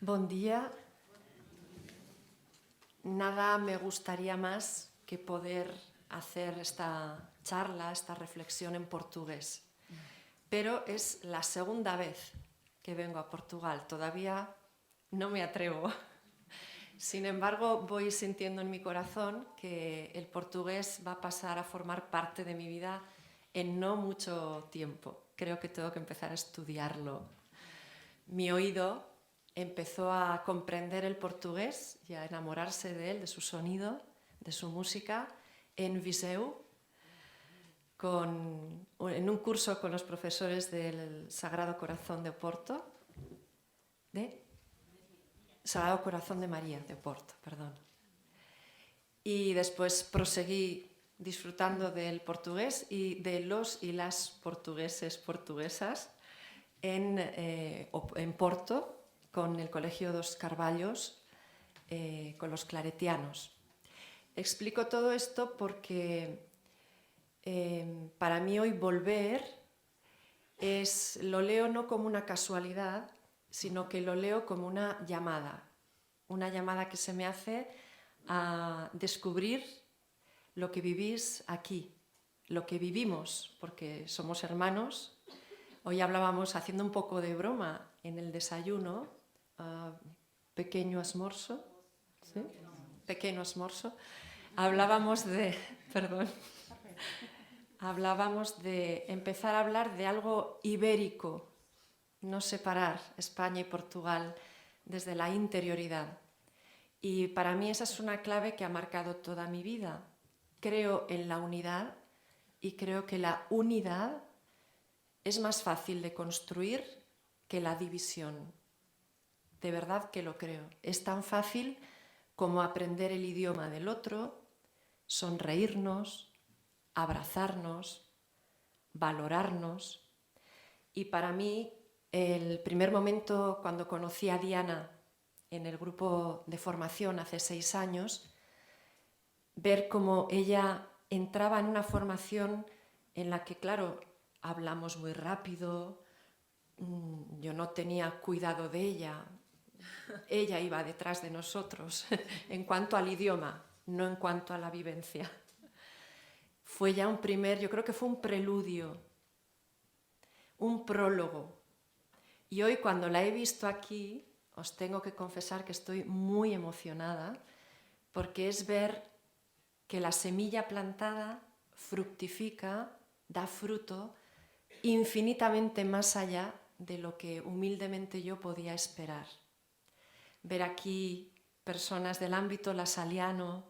Buen día. Nada me gustaría más que poder hacer esta charla, esta reflexión en portugués. Pero es la segunda vez que vengo a Portugal. Todavía no me atrevo. Sin embargo, voy sintiendo en mi corazón que el portugués va a pasar a formar parte de mi vida en no mucho tiempo. Creo que tengo que empezar a estudiarlo. Mi oído empezó a comprender el portugués y a enamorarse de él, de su sonido, de su música, en Viseu, en un curso con los profesores del Sagrado Corazón de Oporto, Sagrado Corazón de María de Oporto, perdón. Y después proseguí disfrutando del portugués y de los y las portuguesas en Porto, con el Colegio dos Carvalhos, con los claretianos. Explico todo esto porque para mí hoy volver lo leo no como una casualidad, sino que lo leo como una llamada que se me hace a descubrir lo que vivís aquí, lo que vivimos, porque somos hermanos. Hoy hablábamos, haciendo un poco de broma en el desayuno, pequeño esmorzo, ¿sí? Pequeño esmorzo. Hablábamos de empezar a hablar de algo ibérico, no separar España y Portugal desde la interioridad. Y para mí esa es una clave que ha marcado toda mi vida. Creo en la unidad y creo que la unidad es más fácil de construir que la división. De verdad que lo creo. Es tan fácil como aprender el idioma del otro, sonreírnos, abrazarnos, valorarnos. Y para mí, el primer momento cuando conocí a Diana en el grupo de formación hace 6 años, ver cómo ella entraba en una formación en la que, claro, hablamos muy rápido, yo no tenía cuidado de ella iba detrás de nosotros en cuanto al idioma, no en cuanto a la vivencia. Fue ya yo creo que fue un preludio, un prólogo. Y hoy cuando la he visto aquí, os tengo que confesar que estoy muy emocionada porque es ver que la semilla plantada fructifica, da fruto infinitamente más allá de lo que humildemente yo podía esperar. Ver aquí personas del ámbito lasaliano,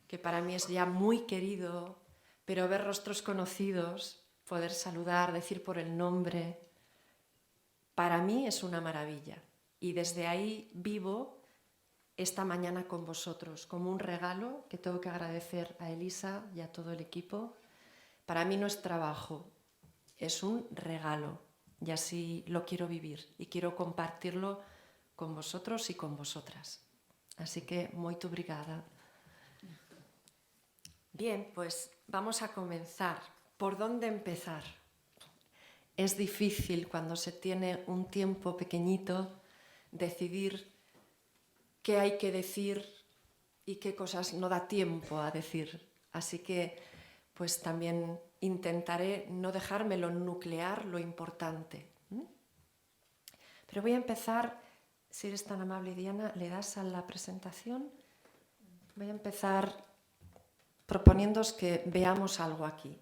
que para mí es ya muy querido, pero ver rostros conocidos, poder saludar, decir por el nombre, para mí es una maravilla. Y desde ahí vivo esta mañana con vosotros, como un regalo que tengo que agradecer a Elisa y a todo el equipo. Para mí no es trabajo, es un regalo y así lo quiero vivir y quiero compartirlo con vosotros y con vosotras. Así que, muito obrigada. Bien, pues vamos a comenzar. ¿Por dónde empezar? Es difícil cuando se tiene un tiempo pequeñito decidir qué hay que decir y qué cosas no da tiempo a decir. Así que pues también intentaré no dejármelo nuclear lo importante. Pero voy a empezar, si eres tan amable, Diana, ¿le das a la presentación? Voy a empezar proponiéndoos que veamos algo aquí.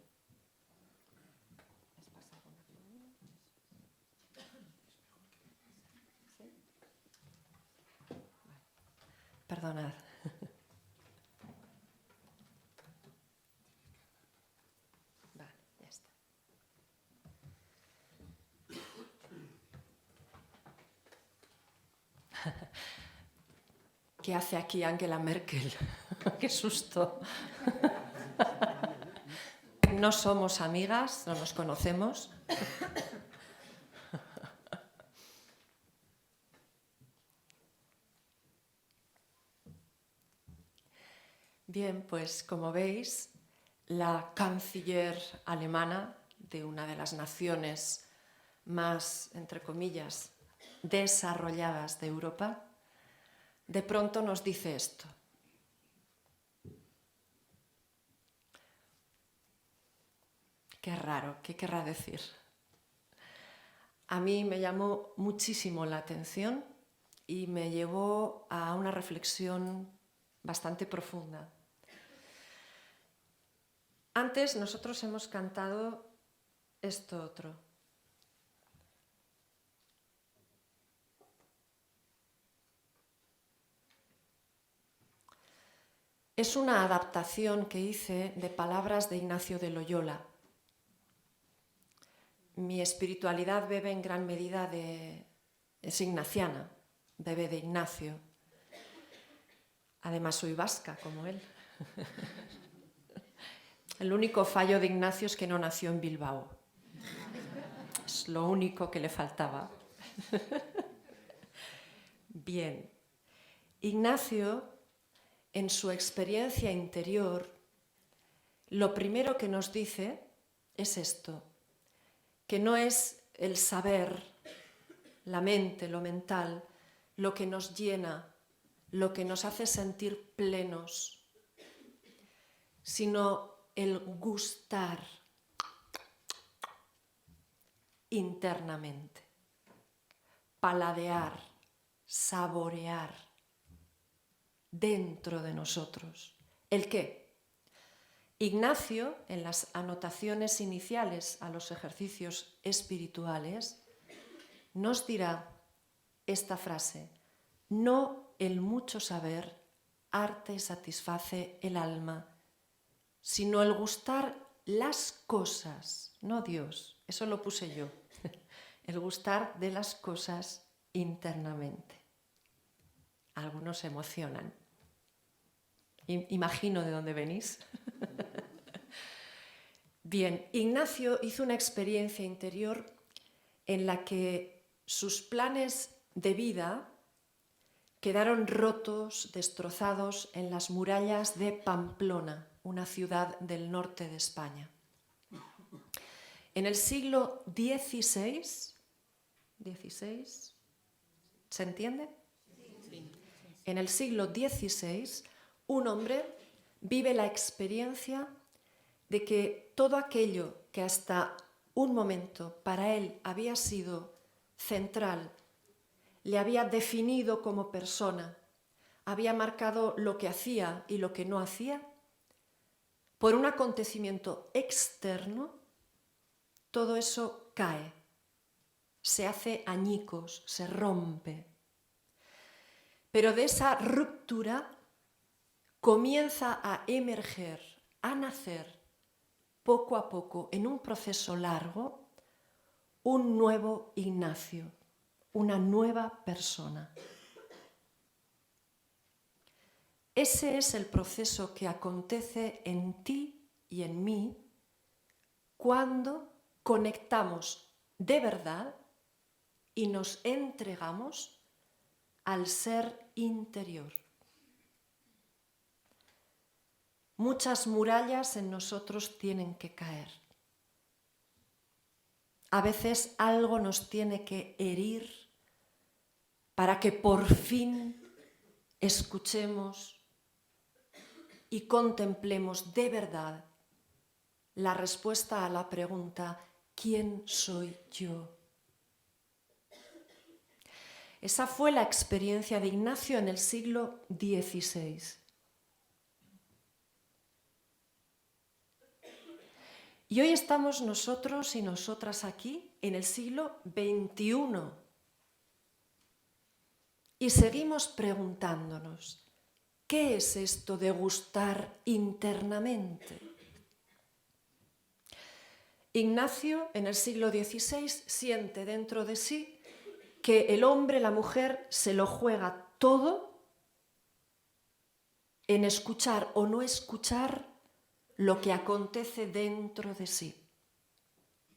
Perdonad. Vale, ya está. ¿Qué hace aquí Angela Merkel? ¡Qué susto! No somos amigas, no nos conocemos. Bien, pues como veis, la canciller alemana de una de las naciones más, entre comillas, desarrolladas de Europa, de pronto nos dice esto. Qué raro, ¿qué querrá decir? A mí me llamó muchísimo la atención y me llevó a una reflexión bastante profunda. Antes nosotros hemos cantado esto otro. Es una adaptación que hice de palabras de Ignacio de Loyola. Mi espiritualidad bebe en gran medida es ignaciana, bebe de Ignacio. Además soy vasca, como él. El único fallo de Ignacio es que no nació en Bilbao. Es lo único que le faltaba. Bien. Ignacio, en su experiencia interior, lo primero que nos dice es esto, que no es el saber, la mente, lo mental, lo que nos llena, lo que nos hace sentir plenos, sino el gustar internamente, paladear, saborear dentro de nosotros. ¿El qué? Ignacio, en las anotaciones iniciales a los ejercicios espirituales, nos dirá esta frase: no el mucho saber arte y satisface el alma, sino el gustar las cosas, no Dios, eso lo puse yo, el gustar de las cosas internamente. Algunos se emocionan. Imagino de dónde venís. Bien, Ignacio hizo una experiencia interior en la que sus planes de vida quedaron rotos, destrozados en las murallas de Pamplona, una ciudad del norte de España. En el siglo XVI, ¿se entiende? Sí. En el siglo XVI, un hombre vive la experiencia de que todo aquello que hasta un momento para él había sido central, le había definido como persona, había marcado lo que hacía y lo que no hacía, por un acontecimiento externo, todo eso cae, se hace añicos, se rompe. Pero de esa ruptura comienza a emerger, a nacer, poco a poco, en un proceso largo, un nuevo Ignacio, una nueva persona. Ese es el proceso que acontece en ti y en mí cuando conectamos de verdad y nos entregamos al ser interior. Muchas murallas en nosotros tienen que caer. A veces algo nos tiene que herir para que por fin escuchemos y contemplemos de verdad la respuesta a la pregunta: ¿quién soy yo? Esa fue la experiencia de Ignacio en el siglo XVI. Y hoy estamos nosotros y nosotras aquí en el siglo XXI. Y seguimos preguntándonos, ¿qué es esto de gustar internamente? Ignacio, en el siglo XVI, siente dentro de sí que el hombre, la mujer, se lo juega todo en escuchar o no escuchar lo que acontece dentro de sí.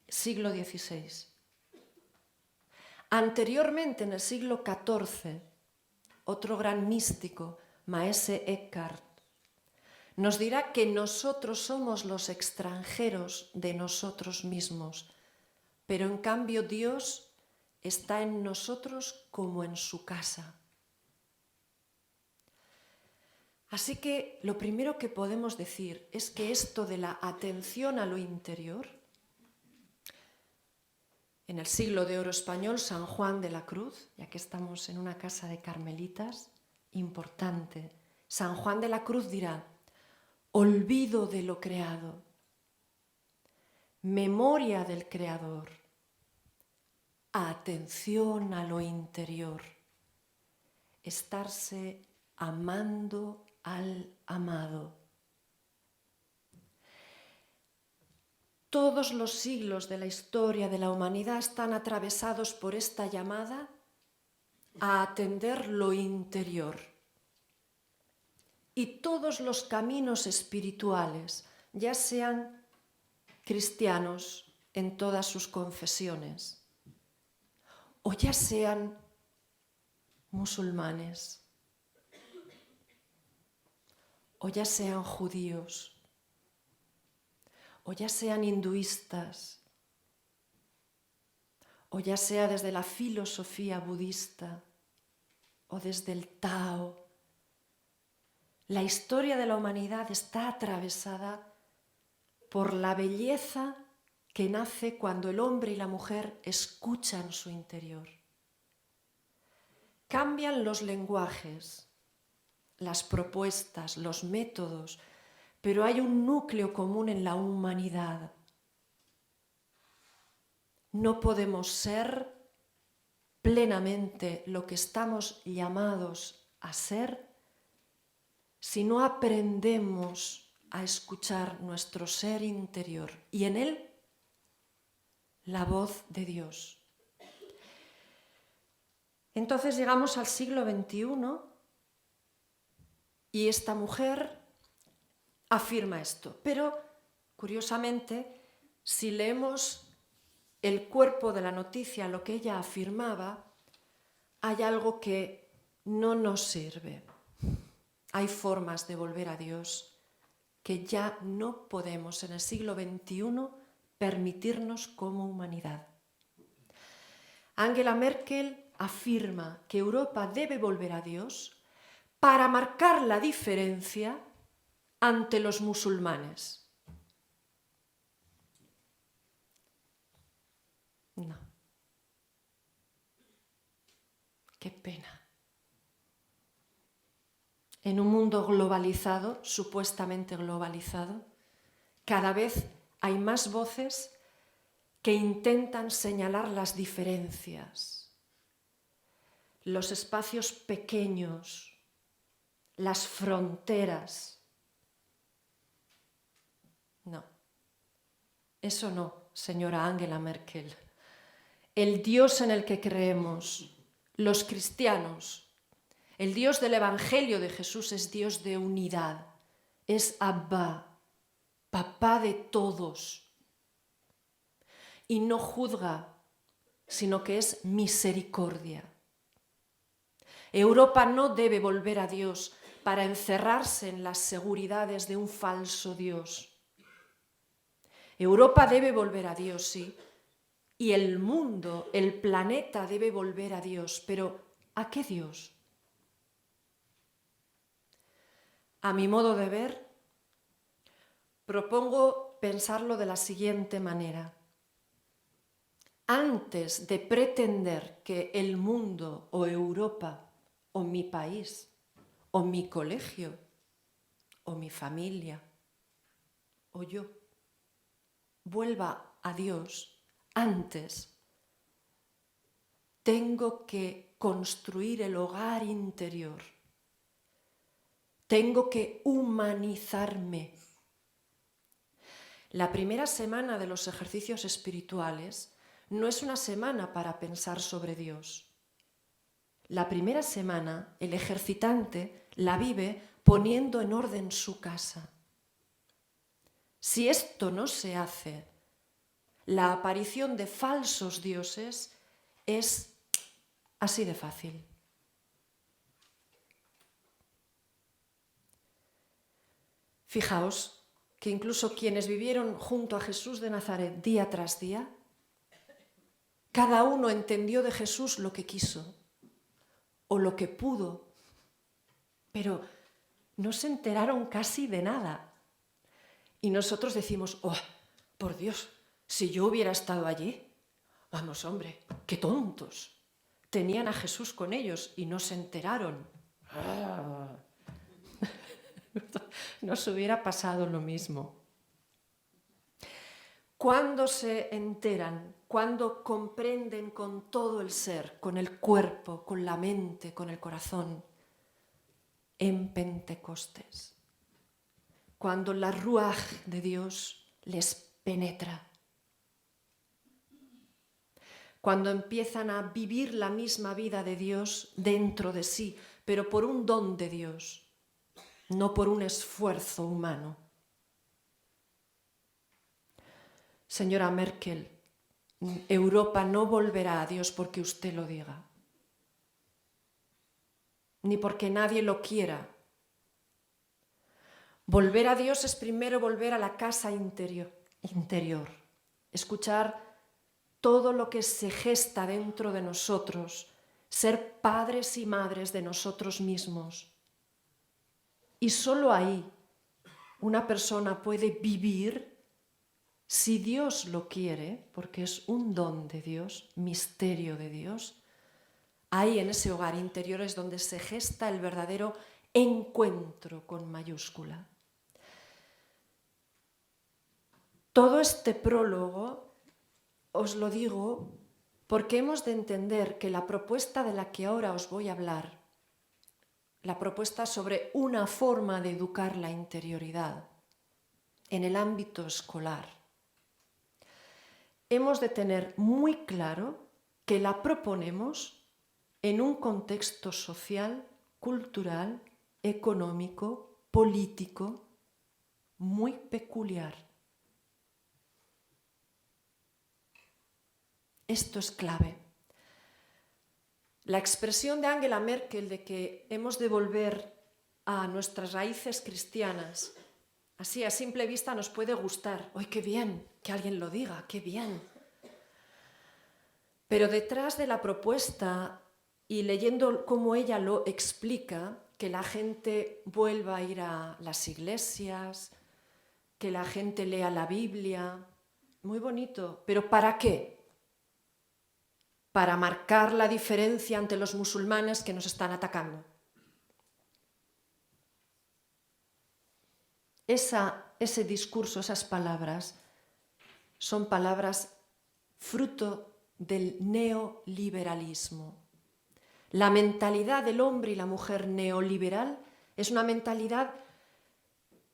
Siglo XVI. Anteriormente, en el siglo XIV, otro gran místico, Maese Eckhart, nos dirá que nosotros somos los extranjeros de nosotros mismos, pero en cambio Dios está en nosotros como en su casa. Así que lo primero que podemos decir es que esto de la atención a lo interior, en el siglo de oro español, San Juan de la Cruz, ya que estamos en una casa de carmelitas, importante, San Juan de la Cruz dirá: olvido de lo creado, memoria del Creador, atención a lo interior, estarse amando al amado. Todos los siglos de la historia de la humanidad están atravesados por esta llamada a atender lo interior. Y todos los caminos espirituales, ya sean cristianos en todas sus confesiones, o ya sean musulmanes, o ya sean judíos, o ya sean hinduistas, o ya sea desde la filosofía budista o desde el Tao, la historia de la humanidad está atravesada por la belleza que nace cuando el hombre y la mujer escuchan su interior. Cambian los lenguajes, las propuestas, los métodos, pero hay un núcleo común en la humanidad. No podemos ser plenamente lo que estamos llamados a ser si no aprendemos a escuchar nuestro ser interior y en él la voz de Dios. Entonces llegamos al siglo XXI y esta mujer afirma esto, pero curiosamente, si leemos el cuerpo de la noticia, lo que ella afirmaba, hay algo que no nos sirve. Hay formas de volver a Dios que ya no podemos en el siglo XXI permitirnos como humanidad. Angela Merkel afirma que Europa debe volver a Dios para marcar la diferencia ante los musulmanes. No. Qué pena. En un mundo globalizado, supuestamente globalizado, cada vez hay más voces que intentan señalar las diferencias, los espacios pequeños, las fronteras. No, eso no, señora Angela Merkel. El Dios en el que creemos, los cristianos, el Dios del Evangelio de Jesús es Dios de unidad, es Abba, papá de todos. Y no juzga, sino que es misericordia. Europa no debe volver a Dios para encerrarse en las seguridades de un falso Dios. Europa debe volver a Dios, sí, y el mundo, el planeta debe volver a Dios, pero ¿a qué Dios? A mi modo de ver, propongo pensarlo de la siguiente manera. Antes de pretender que el mundo o Europa o mi país o mi colegio o mi familia o yo vuelva a Dios, antes tengo que construir el hogar interior. Tengo que humanizarme. La primera semana de los ejercicios espirituales no es una semana para pensar sobre Dios. La primera semana el ejercitante la vive poniendo en orden su casa. Si esto no se hace, la aparición de falsos dioses es así de fácil. Fijaos que incluso quienes vivieron junto a Jesús de Nazaret día tras día Cada uno entendió de Jesús lo que quiso o lo que pudo, pero no se enteraron casi de nada. Y nosotros decimos, oh, por Dios, si yo hubiera estado allí, vamos, hombre, qué tontos. Tenían a Jesús con ellos y no se enteraron. Nos hubiera pasado lo mismo. Cuando se enteran, cuando comprenden con todo el ser, con el cuerpo, con la mente, con el corazón, en Pentecostés, cuando la ruaj de Dios les penetra, cuando empiezan a vivir la misma vida de Dios dentro de sí, pero por un don de Dios, no por un esfuerzo humano. Señora Merkel, Europa no volverá a Dios porque usted lo diga, ni porque nadie lo quiera. Volver a Dios es primero volver a la casa interior, escuchar todo lo que se gesta dentro de nosotros, ser padres y madres de nosotros mismos. Y solo ahí una persona puede vivir, si Dios lo quiere, porque es un don de Dios, misterio de Dios. Ahí en ese hogar interior es donde se gesta el verdadero encuentro con mayúscula. Todo este prólogo os lo digo porque hemos de entender que la propuesta de la que ahora os voy a hablar, la propuesta sobre una forma de educar la interioridad en el ámbito escolar, hemos de tener muy claro que la proponemos en un contexto social, cultural, económico, político, muy peculiar. Esto es clave. La expresión de Angela Merkel de que hemos de volver a nuestras raíces cristianas, así a simple vista nos puede gustar. ¡Ay, qué bien! Que alguien lo diga, ¡qué bien! Pero detrás de la propuesta y leyendo cómo ella lo explica, que la gente vuelva a ir a las iglesias, que la gente lea la Biblia, muy bonito, pero ¿para qué? Para marcar la diferencia ante los musulmanes que nos están atacando. Ese discurso, esas palabras, son palabras fruto del neoliberalismo. La mentalidad del hombre y la mujer neoliberal es una mentalidad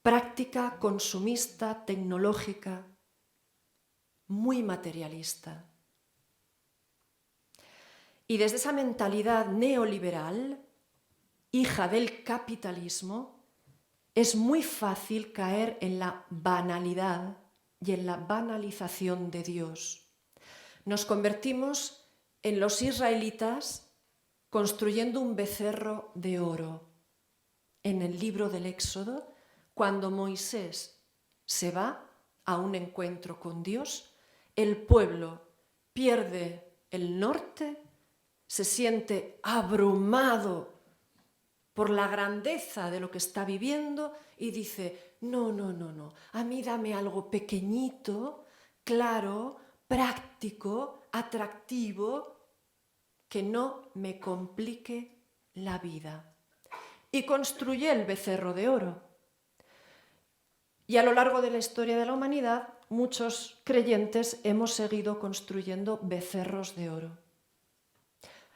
práctica, consumista, tecnológica, muy materialista. Y desde esa mentalidad neoliberal, hija del capitalismo, es muy fácil caer en la banalidad y en la banalización de Dios. Nos convertimos en los israelitas construyendo un becerro de oro. En el libro del Éxodo, cuando Moisés se va a un encuentro con Dios, el pueblo pierde el norte, se siente abrumado por la grandeza de lo que está viviendo y dice, no, a mí dame algo pequeñito, claro, práctico, atractivo, que no me complique la vida. Y construye el becerro de oro. Y a lo largo de la historia de la humanidad, muchos creyentes hemos seguido construyendo becerros de oro.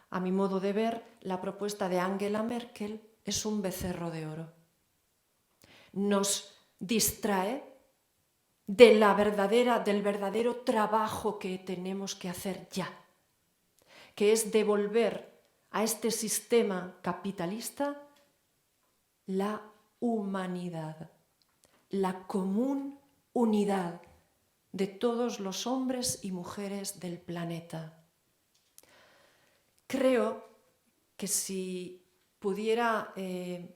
A mi modo de ver, la propuesta de Angela Merkel es un becerro de oro. Nos distrae del verdadero trabajo que tenemos que hacer ya, que es devolver a este sistema capitalista la humanidad, la común unidad de todos los hombres y mujeres del planeta. Creo que si pudiera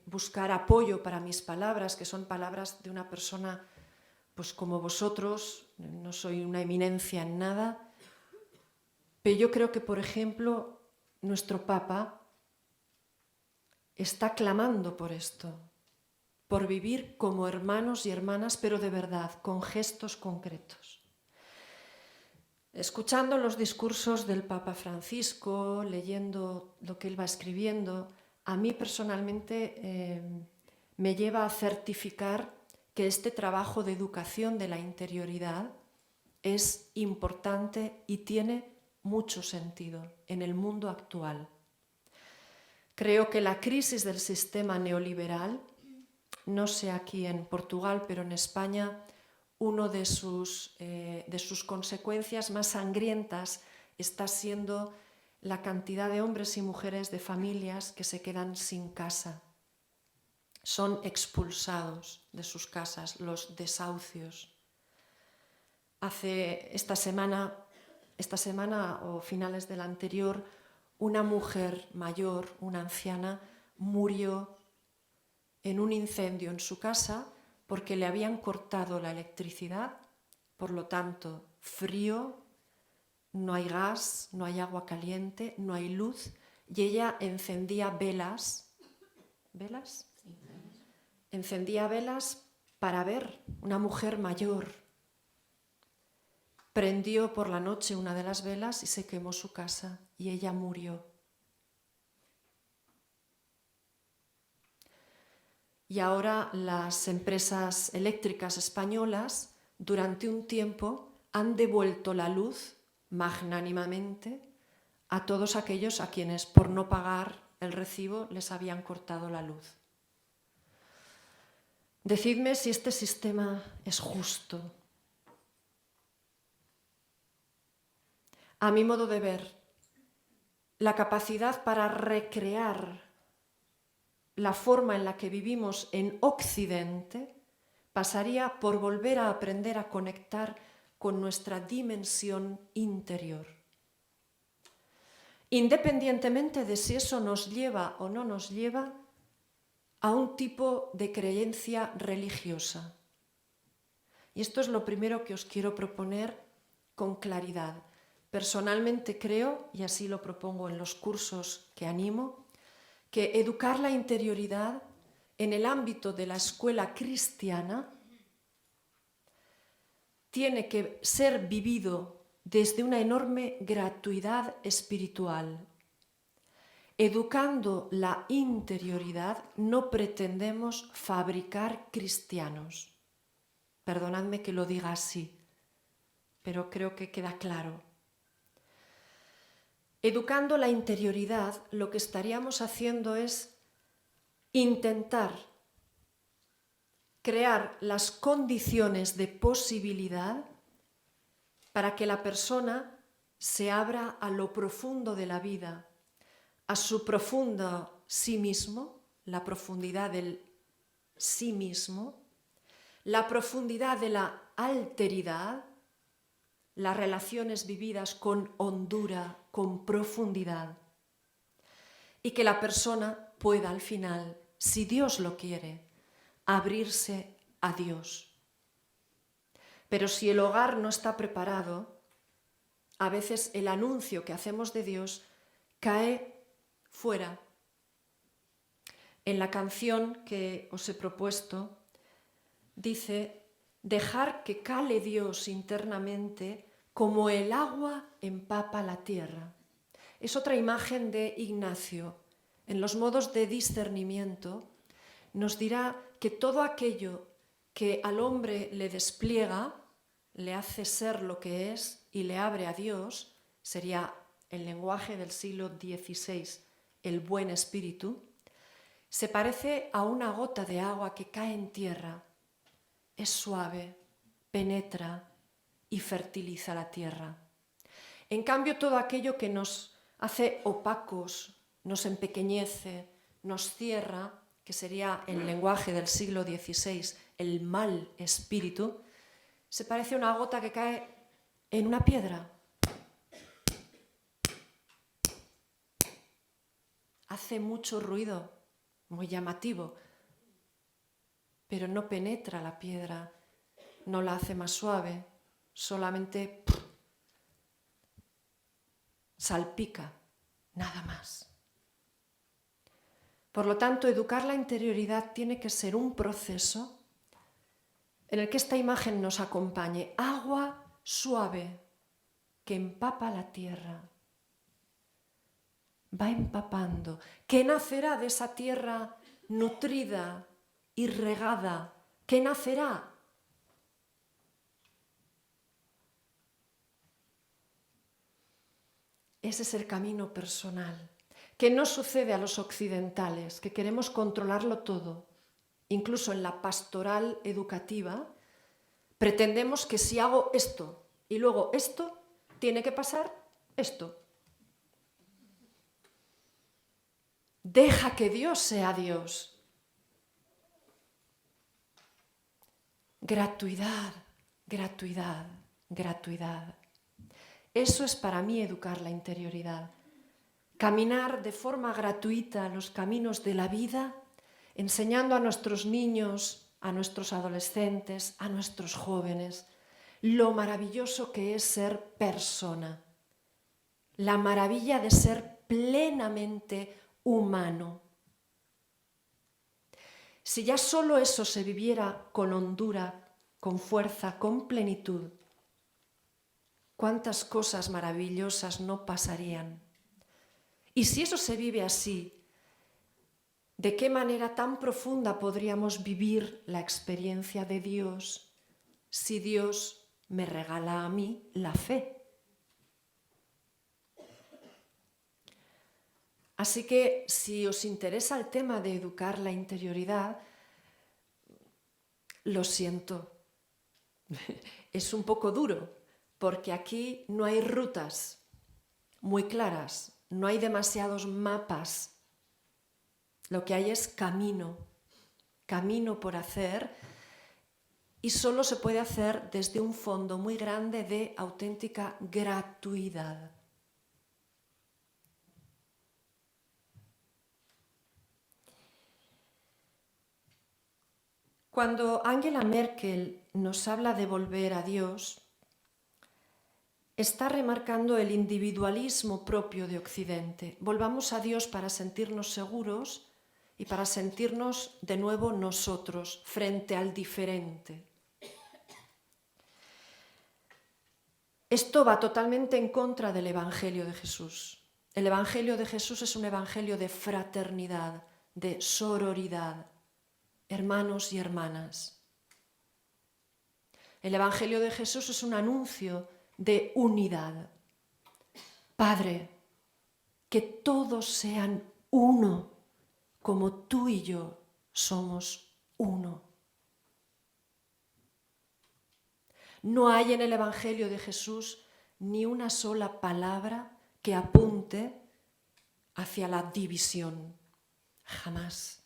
buscar apoyo para mis palabras, que son palabras de una persona pues como vosotros, no soy una eminencia en nada, Pero yo creo que, por ejemplo, nuestro Papa está clamando por esto, por vivir como hermanos y hermanas, pero de verdad, con gestos concretos. Escuchando los discursos del Papa Francisco, leyendo lo que él va escribiendo, a mí personalmente me lleva a certificar que este trabajo de educación de la interioridad es importante y tiene mucho sentido en el mundo actual. Creo que la crisis del sistema neoliberal, no sé aquí en Portugal, pero en España, una de sus consecuencias más sangrientas está siendo la cantidad de hombres y mujeres de familias que se quedan sin casa. Son expulsados de sus casas, los desahucios. Hace esta semana o finales de la anterior, una mujer mayor, una anciana, murió en un incendio en su casa porque le habían cortado la electricidad, por lo tanto, frío, no hay gas, no hay agua caliente, no hay luz, y ella encendía velas. ¿Velas? Encendía velas para ver, una mujer mayor. Prendió por la noche una de las velas y se quemó su casa y ella murió. Y ahora las empresas eléctricas españolas durante un tiempo han devuelto la luz magnánimamente a todos aquellos a quienes por no pagar el recibo les habían cortado la luz. Decidme si este sistema es justo. A mi modo de ver, la capacidad para recrear la forma en la que vivimos en Occidente pasaría por volver a aprender a conectar con nuestra dimensión interior. Independientemente de si eso nos lleva o no nos lleva a un tipo de creencia religiosa. Y esto es lo primero que os quiero proponer con claridad. Personalmente creo, y así lo propongo en los cursos que animo, que educar la interioridad en el ámbito de la escuela cristiana tiene que ser vivido desde una enorme gratuidad espiritual. Educando la interioridad no pretendemos fabricar cristianos. Perdonadme que lo diga así, pero creo que queda claro. Educando la interioridad, lo que estaríamos haciendo es intentar crear las condiciones de posibilidad para que la persona se abra a lo profundo de la vida, a su profundo sí mismo, la profundidad del sí mismo, la profundidad de la alteridad, las relaciones vividas con hondura, con profundidad, y que la persona pueda al final, si Dios lo quiere, abrirse a Dios. Pero si el hogar no está preparado, a veces el anuncio que hacemos de Dios cae fuera. En la canción que os he propuesto dice: dejar que cale Dios internamente como el agua empapa la tierra. Es otra imagen de Ignacio. En los modos de discernimiento nos dirá que todo aquello que al hombre le despliega, le hace ser lo que es y le abre a Dios, sería el lenguaje del siglo XVI, el buen espíritu, se parece a una gota de agua que cae en tierra. Es suave, penetra y fertiliza la tierra. En cambio, todo aquello que nos hace opacos, nos empequeñece, nos cierra, que sería el lenguaje del siglo XVI, el mal espíritu, se parece a una gota que cae en una piedra. Hace mucho ruido, muy llamativo, pero no penetra la piedra, no la hace más suave, solamente salpica, nada más. Por lo tanto, educar la interioridad tiene que ser un proceso en el que esta imagen nos acompañe. Agua suave que empapa la tierra. Va empapando. ¿Qué nacerá de esa tierra nutrida y regada? ¿Qué nacerá? Ese es el camino personal, que no sucede a los occidentales, que queremos controlarlo todo. Incluso en la pastoral educativa, pretendemos que si hago esto y luego esto, tiene que pasar esto. Deja que Dios sea Dios. Gratuidad, gratuidad, gratuidad. Eso es para mí educar la interioridad. Caminar de forma gratuita los caminos de la vida, enseñando a nuestros niños, a nuestros adolescentes, a nuestros jóvenes, lo maravilloso que es ser persona. La maravilla de ser plenamente humano. Si ya solo eso se viviera con hondura, con fuerza, con plenitud, ¿cuántas cosas maravillosas no pasarían? Y si eso se vive así, ¿de qué manera tan profunda podríamos vivir la experiencia de Dios si Dios me regala a mí la fe? Así que si os interesa el tema de educar la interioridad, lo siento, es un poco duro, porque aquí no hay rutas muy claras, no hay demasiados mapas. Lo que hay es camino, camino por hacer, y solo se puede hacer desde un fondo muy grande de auténtica gratuidad. Cuando Angela Merkel nos habla de volver a Dios, está remarcando el individualismo propio de Occidente. Volvamos a Dios para sentirnos seguros y para sentirnos de nuevo nosotros frente al diferente. Esto va totalmente en contra del Evangelio de Jesús. El Evangelio de Jesús es un evangelio de fraternidad, de sororidad, hermanos y hermanas. El Evangelio de Jesús es un anuncio de unidad. Padre, que todos sean uno, como tú y yo somos uno. No hay en el Evangelio de Jesús ni una sola palabra que apunte hacia la división. Jamás.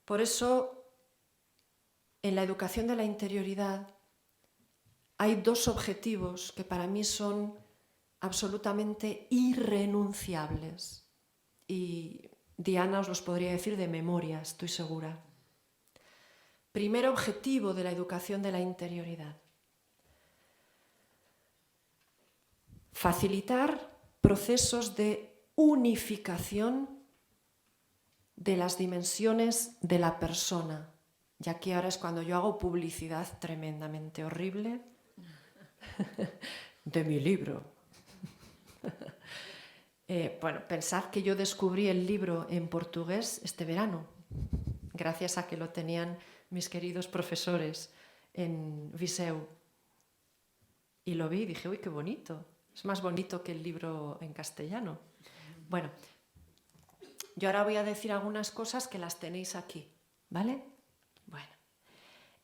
Por eso, en la educación de la interioridad hay dos objetivos que para mí son absolutamente irrenunciables. Y Diana os los podría decir de memoria, estoy segura. Primer objetivo de la educación de la interioridad: facilitar procesos de unificación de las dimensiones de la persona. Y aquí ahora es cuando yo hago publicidad tremendamente horrible de mi libro. Bueno, pensad que yo descubrí el libro en portugués este verano, gracias a que lo tenían mis queridos profesores en Viseu. Y lo vi y dije, uy, qué bonito. Es más bonito que el libro en castellano. Bueno, yo ahora voy a decir algunas cosas que las tenéis aquí, ¿vale? Bueno,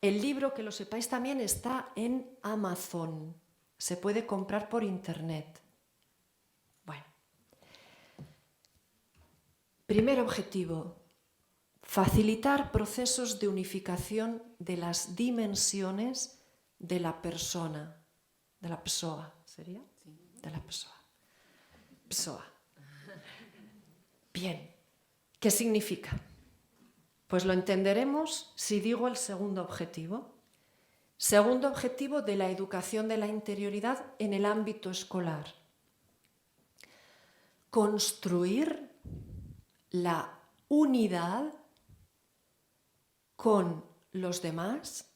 el libro, que lo sepáis también, está en Amazon. Se puede comprar por internet. Bueno, primer objetivo: facilitar procesos de unificación de las dimensiones de la persona. De la PSOA, ¿sería? Sí. De la PSOA. PSOA. Bien. ¿Qué significa? Pues lo entenderemos si digo el segundo objetivo. Segundo objetivo de la educación de la interioridad en el ámbito escolar. Construir la unidad con los demás,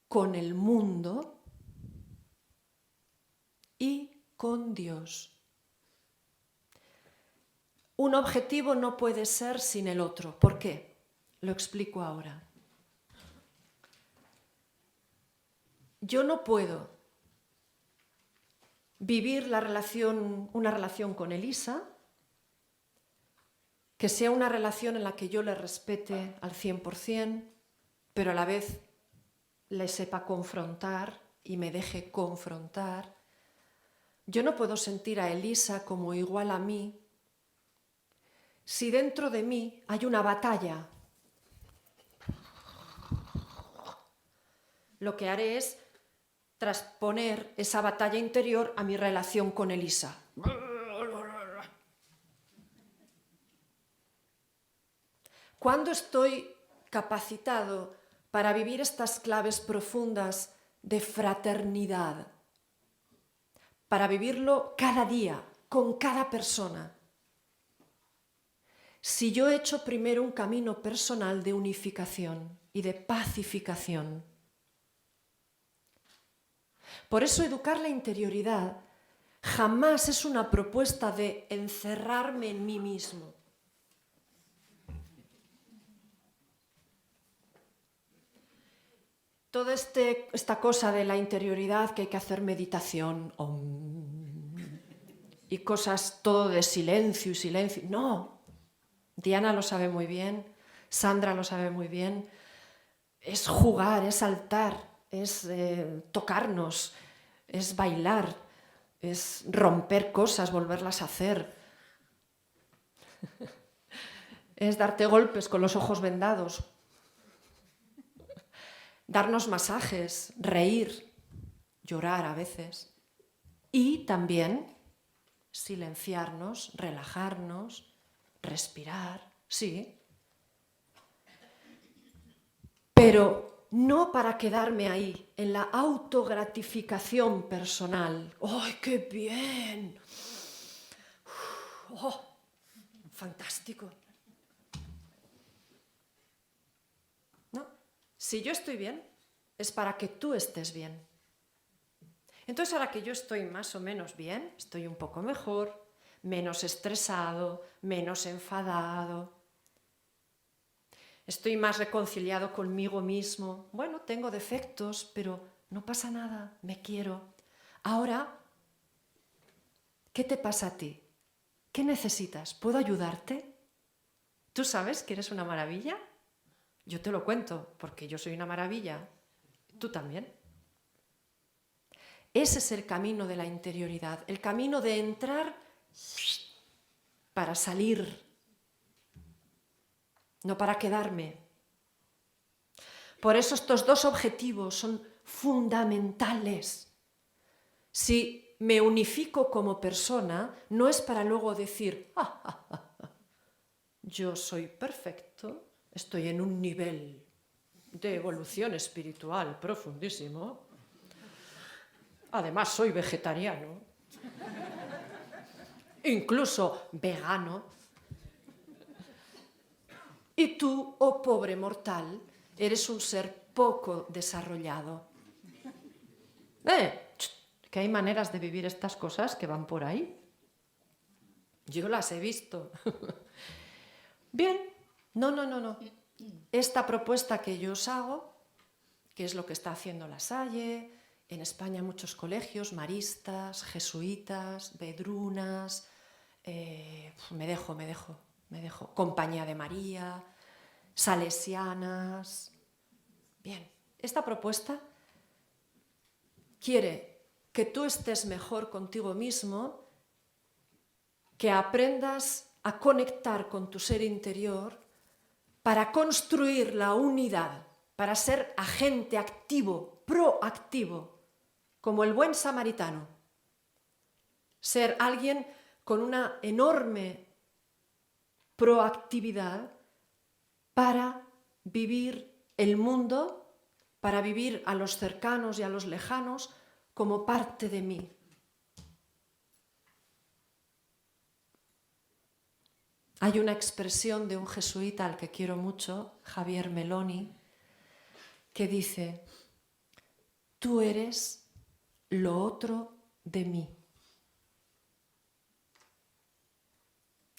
con el mundo y con Dios. Un objetivo no puede ser sin el otro. ¿Por qué? Lo explico ahora. Yo no puedo vivir una relación con Elisa, que sea una relación en la que yo le respete al 100%, pero a la vez le sepa confrontar y me deje confrontar. Yo no puedo sentir a Elisa como igual a mí si dentro de mí hay una batalla. Lo que haré es transponer esa batalla interior a mi relación con Elisa. ¿Cuándo estoy capacitado para vivir estas claves profundas de fraternidad? Para vivirlo cada día, con cada persona. Si yo he hecho primero un camino personal de unificación y de pacificación. Por eso educar la interioridad jamás es una propuesta de encerrarme en mí mismo. Toda esta cosa de la interioridad, que hay que hacer meditación y cosas todo de silencio y silencio. No, Diana lo sabe muy bien, Sandra lo sabe muy bien. Es jugar, es saltar, es tocarnos, es bailar, es romper cosas, volverlas a hacer. Es darte golpes con los ojos vendados. Darnos masajes, reír, llorar a veces. Y también silenciarnos, relajarnos, respirar, sí. Pero no para quedarme ahí, en la autogratificación personal. ¡Ay, qué bien! ¡Oh, fantástico! No, si yo estoy bien, es para que tú estés bien. Entonces, ahora que yo estoy más o menos bien, estoy un poco mejor, menos estresado, menos enfadado, estoy más reconciliado conmigo mismo. Bueno, tengo defectos, pero no pasa nada, me quiero. Ahora, ¿qué te pasa a ti? ¿Qué necesitas? ¿Puedo ayudarte? ¿Tú sabes que eres una maravilla? Yo te lo cuento, porque yo soy una maravilla. Tú también. Ese es el camino de la interioridad, el camino de entrar para salir, no para quedarme. Por eso estos dos objetivos son fundamentales. Si me unifico como persona, no es para luego decir, yo soy perfecto, estoy en un nivel de evolución espiritual profundísimo. Además, soy vegetariano, incluso vegano. Y tú, oh pobre mortal, eres un ser poco desarrollado. Que hay maneras de vivir estas cosas que van por ahí. Yo las he visto. Bien, no. Esta propuesta que yo os hago, que es lo que está haciendo La Salle, en España muchos colegios, maristas, jesuitas, vedrunas, me dejo, Compañía de María, salesianas. Bien, esta propuesta quiere que tú estés mejor contigo mismo, que aprendas a conectar con tu ser interior para construir la unidad, para ser agente activo, proactivo, como el buen samaritano. Ser alguien con una enorme proactividad para vivir el mundo, para vivir a los cercanos y a los lejanos como parte de mí. Hay una expresión de un jesuita al que quiero mucho, Javier Meloni, que dice: tú eres lo otro de mí.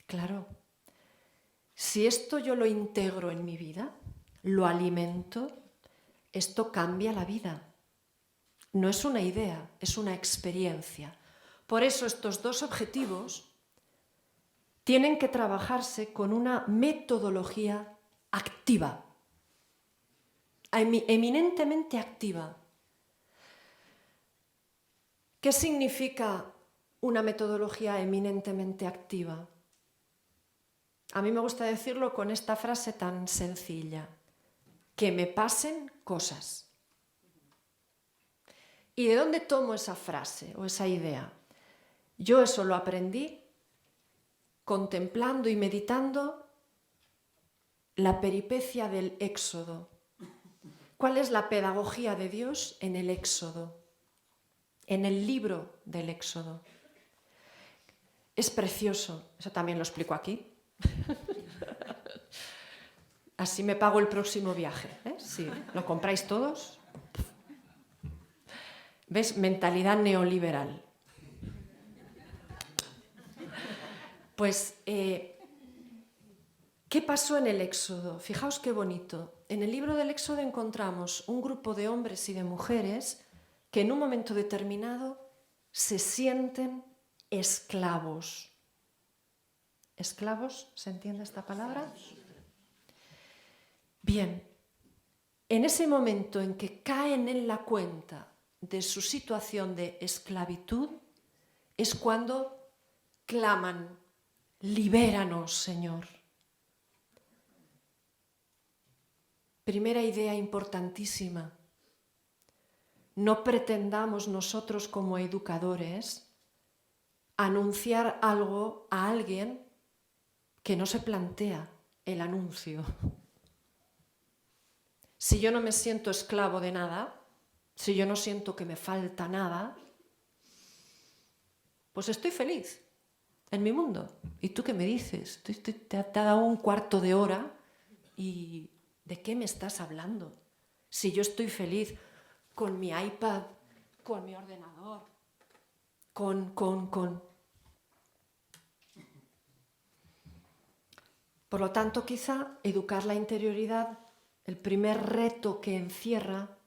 Claro, si esto yo lo integro en mi vida, lo alimento, esto cambia la vida. No es una idea, es una experiencia. Por eso estos dos objetivos tienen que trabajarse con una metodología activa, eminentemente activa. ¿Qué significa una metodología eminentemente activa? A mí me gusta decirlo con esta frase tan sencilla: que me pasen cosas. ¿Y de dónde tomo esa frase o esa idea? Yo eso lo aprendí contemplando y meditando la peripecia del Éxodo. ¿Cuál es la pedagogía de Dios en el Éxodo? En el libro del Éxodo. Es precioso, eso también lo explico aquí. Así me pago el próximo viaje, ¿eh? Si lo compráis todos. ¿Ves? Mentalidad neoliberal. Pues, ¿qué pasó en el Éxodo? Fijaos qué bonito. En el libro del Éxodo encontramos un grupo de hombres y de mujeres que en un momento determinado se sienten esclavos. ¿Esclavos? ¿Se entiende esta palabra? Bien, en ese momento en que caen en la cuenta de su situación de esclavitud, es cuando claman: libéranos, Señor. Primera idea importantísima: no pretendamos nosotros como educadores anunciar algo a alguien que no se plantea el anuncio. Si yo no me siento esclavo de nada, si yo no siento que me falta nada, pues estoy feliz en mi mundo. ¿Y tú qué me dices? Te ha dado un cuarto de hora y ¿de qué me estás hablando? Si yo estoy feliz con mi iPad, con mi ordenador, con... Por lo tanto, quizá educar la interioridad, el primer reto que encierra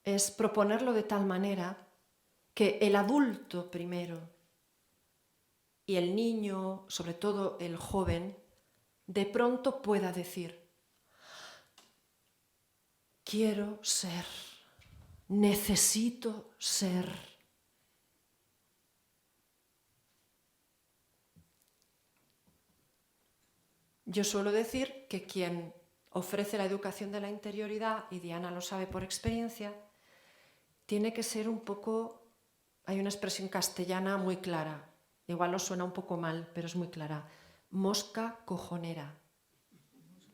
es proponerlo de tal manera que el adulto primero y el niño, sobre todo el joven, de pronto pueda decir: quiero ser, necesito ser. Yo suelo decir que quien ofrece la educación de la interioridad, y Diana lo sabe por experiencia, tiene que ser un poco... Hay una expresión castellana muy clara, igual os suena un poco mal, pero es muy clara: mosca cojonera.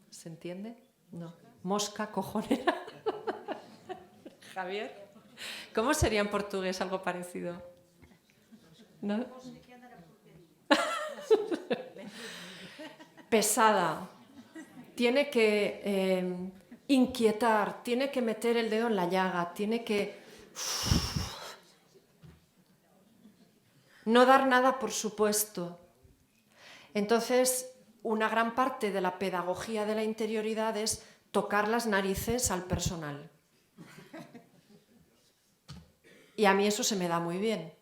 ¿Se entiende? No. Mosca cojonera. Javier, ¿cómo sería en portugués algo parecido? ¿No? Pesada. Tiene que inquietar, tiene que meter el dedo en la llaga, tiene que no dar nada por supuesto. Entonces, una gran parte de la pedagogía de la interioridad es tocar las narices al personal. Y a mí eso se me da muy bien,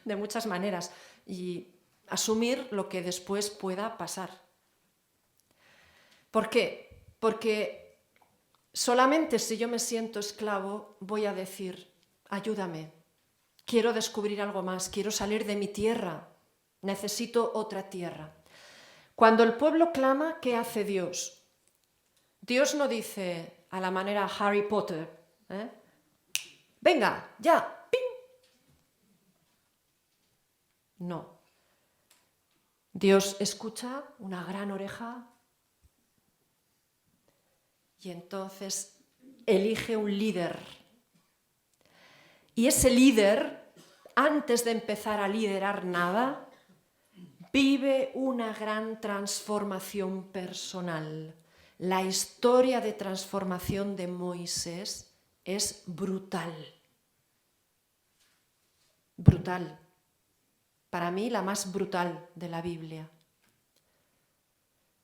de muchas maneras, y asumir lo que después pueda pasar. ¿Por qué? Porque solamente si yo me siento esclavo voy a decir: ayúdame, quiero descubrir algo más, quiero salir de mi tierra, necesito otra tierra. Cuando el pueblo clama, ¿qué hace Dios? Dios no dice a la manera Harry Potter, venga, ya, ¡ping! No. Dios escucha una gran oreja y entonces elige un líder. Y ese líder, antes de empezar a liderar nada, vive una gran transformación personal. La historia de transformación de Moisés es brutal. Brutal. Para mí, la más brutal de la Biblia.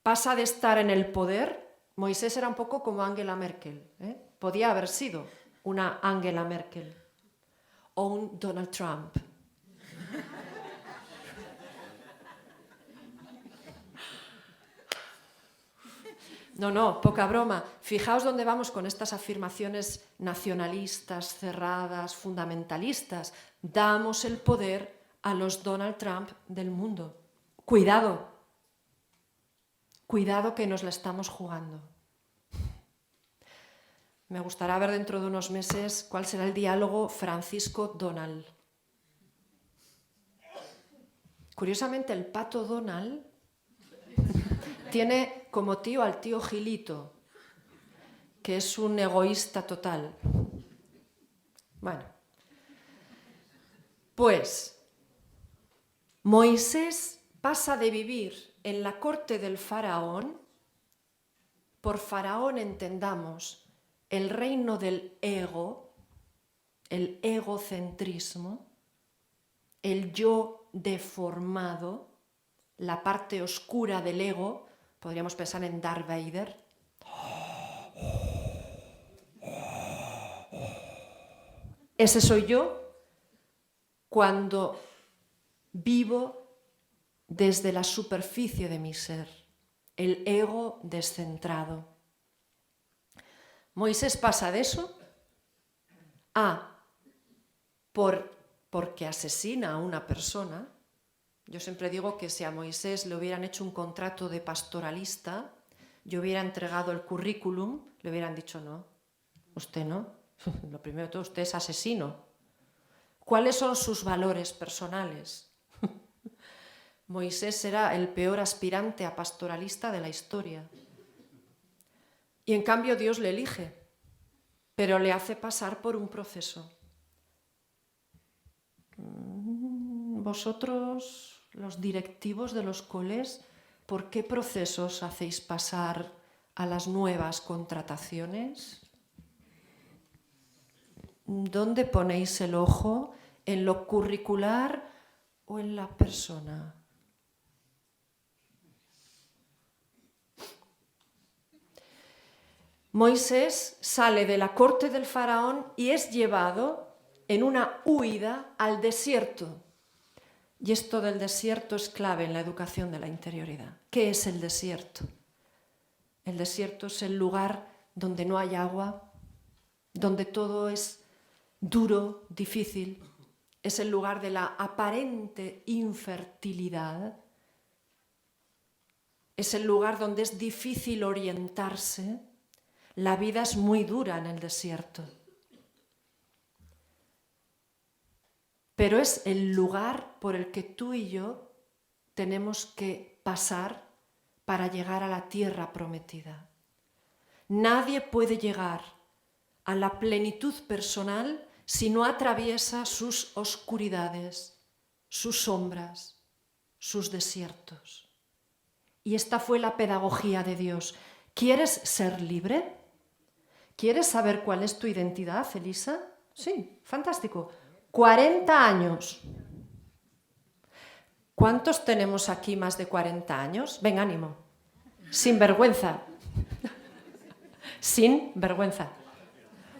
Pasa de estar en el poder. Moisés era un poco como Angela Merkel, ¿eh? Podía haber sido una Angela Merkel o un Donald Trump. No, poca broma. Fijaos dónde vamos con estas afirmaciones nacionalistas, cerradas, fundamentalistas. Damos el poder a los Donald Trump del mundo. Cuidado. Cuidado que nos la estamos jugando. Me gustará ver dentro de unos meses cuál será el diálogo Francisco-Donald. Curiosamente, el pato Donald tiene como tío al tío Gilito, que es un egoísta total. Bueno, pues Moisés pasa de vivir en la corte del faraón. Por faraón entendamos el reino del ego, el egocentrismo, el yo deformado, la parte oscura del ego. Podríamos pensar en Darth Vader. Ese soy yo cuando vivo desde la superficie de mi ser, el ego descentrado. Moisés pasa de eso a porque asesina a una persona. Yo siempre digo que si a Moisés le hubieran hecho un contrato de pastoralista, yo hubiera entregado el currículum, le hubieran dicho no, usted no, lo primero de todo, usted es asesino. ¿Cuáles son sus valores personales? Moisés era el peor aspirante a pastoralista de la historia. Y en cambio Dios le elige, pero le hace pasar por un proceso. Vosotros, los directivos de los coles, ¿por qué procesos hacéis pasar a las nuevas contrataciones? ¿Dónde ponéis el ojo? ¿En lo curricular o en la persona? Moisés sale de la corte del faraón y es llevado en una huida al desierto. Y esto del desierto es clave en la educación de la interioridad. ¿Qué es el desierto? El desierto es el lugar donde no hay agua, donde todo es duro, difícil. Es el lugar de la aparente infertilidad. Es el lugar donde es difícil orientarse. La vida es muy dura en el desierto. Pero es el lugar por el que tú y yo tenemos que pasar para llegar a la tierra prometida. Nadie puede llegar a la plenitud personal si no atraviesa sus oscuridades, sus sombras, sus desiertos. Y esta fue la pedagogía de Dios. ¿Quieres ser libre? ¿Quieres saber cuál es tu identidad, Elisa? Sí, fantástico. 40 años. ¿Cuántos tenemos aquí más de 40 años? Ven, ánimo. Sin vergüenza. Sin vergüenza.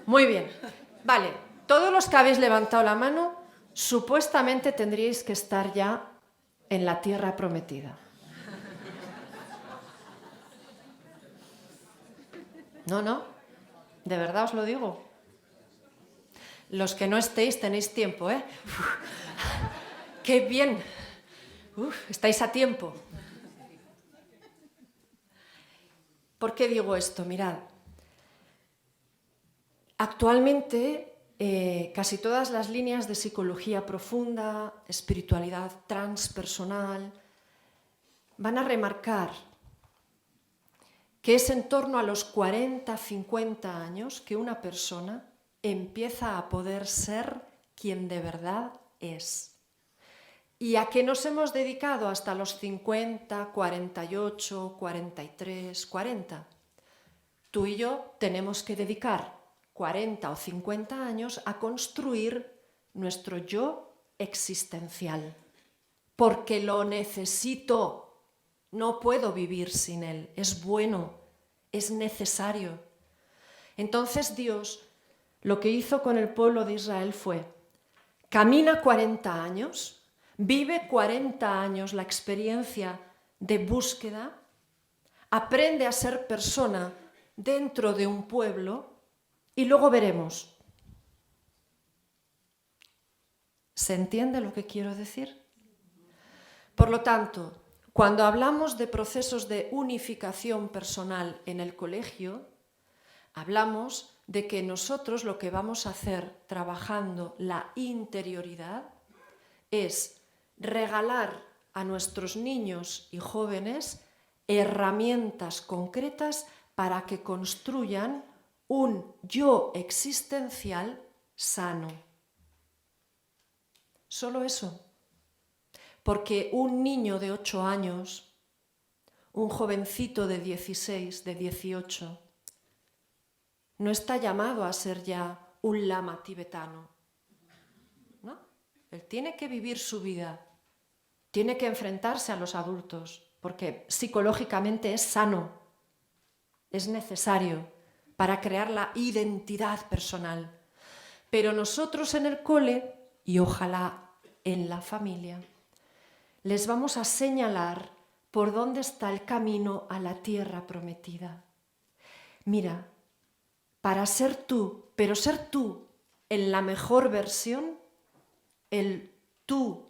Muy bien. Vale, todos los que habéis levantado la mano, supuestamente tendríais que estar ya en la tierra prometida. No, de verdad os lo digo. Los que no estéis tenéis tiempo, ¿eh? ¡Qué bien! Estáis a tiempo. ¿Por qué digo esto? Mirad, actualmente casi todas las líneas de psicología profunda, espiritualidad transpersonal, van a remarcar que es en torno a los 40, 50 años que una persona empieza a poder ser quien de verdad es. ¿Y a qué nos hemos dedicado hasta los 50, 48, 43, 40? Tú y yo tenemos que dedicar 40 o 50 años a construir nuestro yo existencial, porque lo necesito. No puedo vivir sin él, es bueno, es necesario. Entonces Dios lo que hizo con el pueblo de Israel fue, camina 40 años, vive 40 años la experiencia de búsqueda, aprende a ser persona dentro de un pueblo y luego veremos. ¿Se entiende lo que quiero decir? Por lo tanto, cuando hablamos de procesos de unificación personal en el colegio, hablamos de que nosotros lo que vamos a hacer trabajando la interioridad es regalar a nuestros niños y jóvenes herramientas concretas para que construyan un yo existencial sano. Solo eso. Porque un niño de 8 años, un jovencito de 16, de 18, no está llamado a ser ya un lama tibetano, ¿no? Él tiene que vivir su vida, tiene que enfrentarse a los adultos, porque psicológicamente es sano, es necesario para crear la identidad personal. Pero nosotros en el cole, y ojalá en la familia, les vamos a señalar por dónde está el camino a la tierra prometida. Mira, para ser tú, pero ser tú en la mejor versión, el tú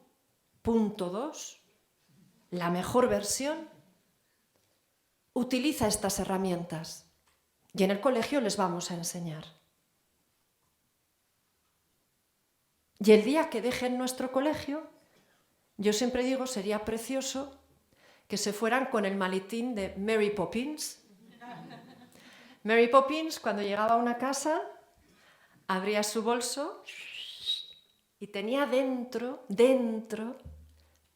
punto 2, la mejor versión, utiliza estas herramientas y en el colegio les vamos a enseñar. Y el día que dejen nuestro colegio, yo siempre digo, sería precioso que se fueran con el maletín de Mary Poppins. Mary Poppins, cuando llegaba a una casa, abría su bolso y tenía dentro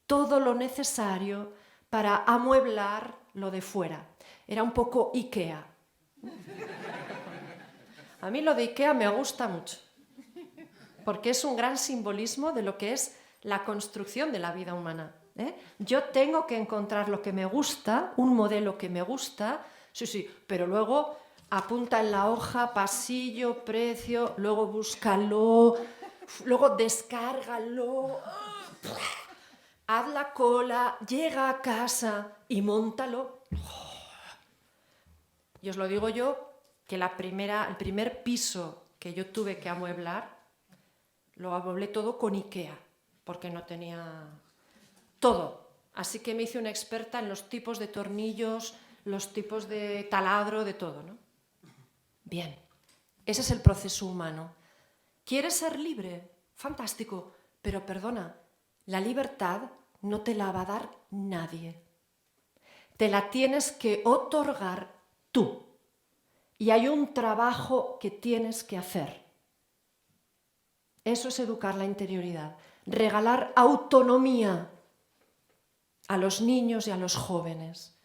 todo lo necesario para amueblar lo de fuera. Era un poco IKEA. A mí lo de IKEA me gusta mucho, porque es un gran simbolismo de lo que es la construcción de la vida humana. Yo tengo que encontrar lo que me gusta, un modelo que me gusta, sí, pero luego apunta en la hoja, pasillo, precio, luego búscalo, luego descárgalo, haz la cola, llega a casa y móntalo. Y os lo digo yo, que el primer piso que yo tuve que amueblar, lo amueblé todo con IKEA, porque no tenía todo. Así que me hice una experta en los tipos de tornillos, los tipos de taladro, de todo, ¿no? Bien, ese es el proceso humano. ¿Quieres ser libre? Fantástico, pero perdona, la libertad no te la va a dar nadie. Te la tienes que otorgar tú. Y hay un trabajo que tienes que hacer. Eso es educar la interioridad. Regalar autonomía a los niños y a los jóvenes.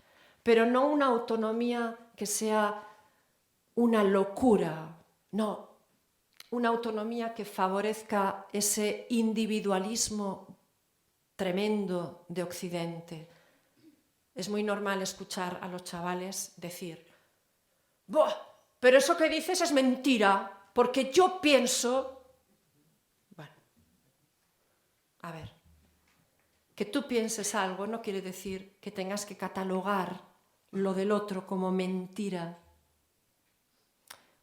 Pero no una autonomía que sea una locura. No, una autonomía que favorezca ese individualismo tremendo de Occidente. Es muy normal escuchar a los chavales decir: ¡buah! Pero eso que dices es mentira, porque yo pienso... Bueno, a ver, que tú pienses algo no quiere decir que tengas que catalogar lo del otro como mentira.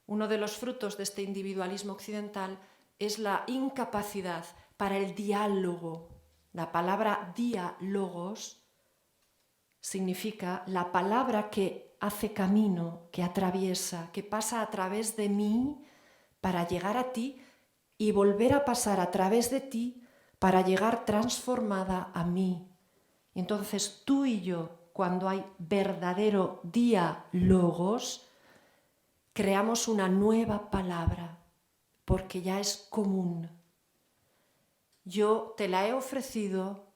Uno de los frutos de este individualismo occidental es la incapacidad para el diálogo. La palabra diálogos significa la palabra que hace camino, que atraviesa, que pasa a través de mí para llegar a ti y volver a pasar a través de ti para llegar transformada a mí. Y entonces tú y yo, cuando hay verdadero diálogos, creamos una nueva palabra, porque ya es común. Yo te la he ofrecido,